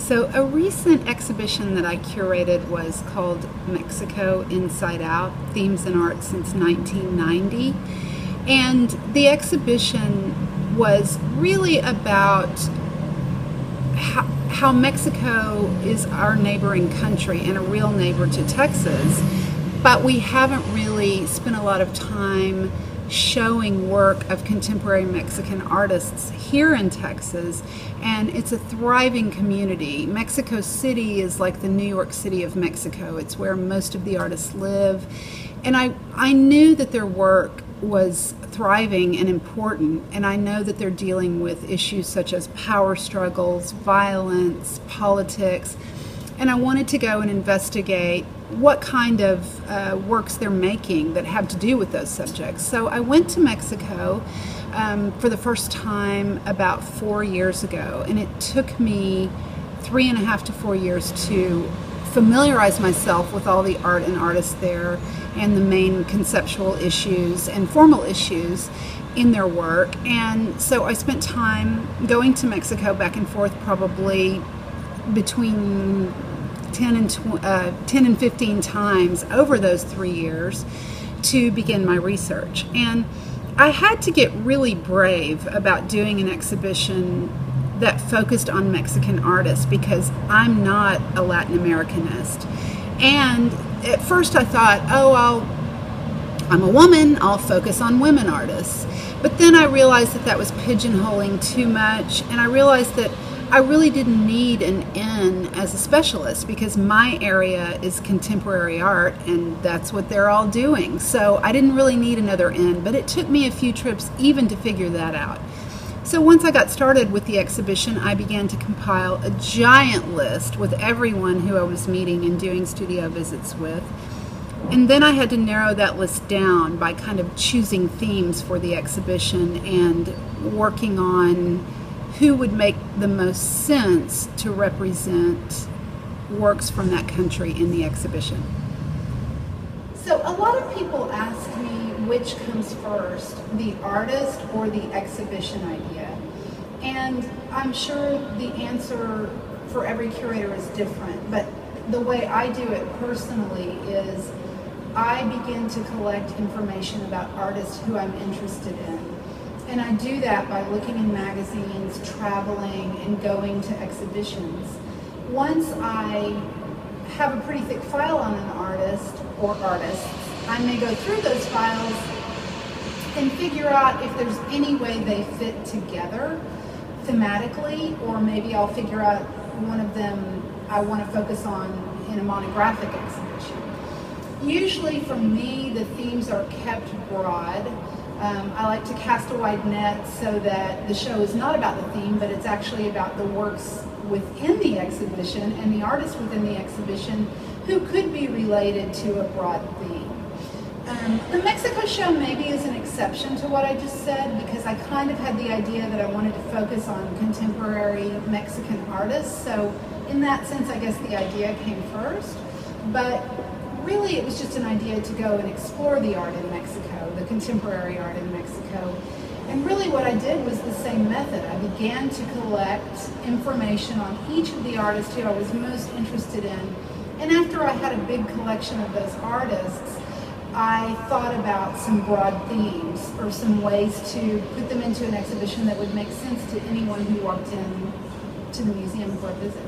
So a recent exhibition that I curated was called Mexico Inside Out, Themes and Art Since 1990. And the exhibition was really about how Mexico is our neighboring country and a real neighbor to Texas, but we haven't really spent a lot of time showing work of contemporary Mexican artists here in Texas, and it's a thriving community. Mexico City is like the New York City of Mexico. It's where most of the artists live, and I knew that their work was thriving and important, and I know that they're dealing with issues such as power struggles, violence, politics, and I wanted to go and investigate what kind of works they're making that have to do with those subjects. So I went to Mexico for the first time about 4 years ago, and it took me 3.5 to 4 years to familiarize myself with all the art and artists there and the main conceptual issues and formal issues in their work. And so I spent time going to Mexico back and forth, probably between 10 and 15 times over those 3 years to begin my research. And I had to get really brave about doing an exhibition that focused on Mexican artists because I'm not a Latin Americanist. And at first I thought, I'm a woman, I'll focus on women artists. But then I realized that that was pigeonholing too much, and I realized that I really didn't need an N as a specialist because my area is contemporary art and that's what they're all doing. So I didn't really need another N, but it took me a few trips even to figure that out. So once I got started with the exhibition, I began to compile a giant list with everyone who I was meeting and doing studio visits with. And then I had to narrow that list down by kind of choosing themes for the exhibition and working on who would make the most sense to represent works from that country in the exhibition. So a lot of people ask me which comes first, the artist or the exhibition idea. And I'm sure the answer for every curator is different, but the way I do it personally is I begin to collect information about artists who I'm interested in. And I do that by looking in magazines, traveling, and going to exhibitions. Once I have a pretty thick file on an artist or artists, I may go through those files and figure out if there's any way they fit together thematically, or maybe I'll figure out one of them I want to focus on in a monographic exhibition. Usually for me, the themes are kept broad. I like to cast a wide net so that the show is not about the theme, but it's actually about the works within the exhibition and the artists within the exhibition who could be related to a broad theme. The Mexico show maybe is an exception to what I just said because I kind of had the idea that I wanted to focus on contemporary Mexican artists. So in that sense, I guess the idea came first. But really, it was just an idea to go and explore the art in Mexico, the contemporary art in Mexico. And really what I did was the same method. I began to collect information on each of the artists who I was most interested in. And after I had a big collection of those artists, I thought about some broad themes or some ways to put them into an exhibition that would make sense to anyone who walked in to the museum for a visit.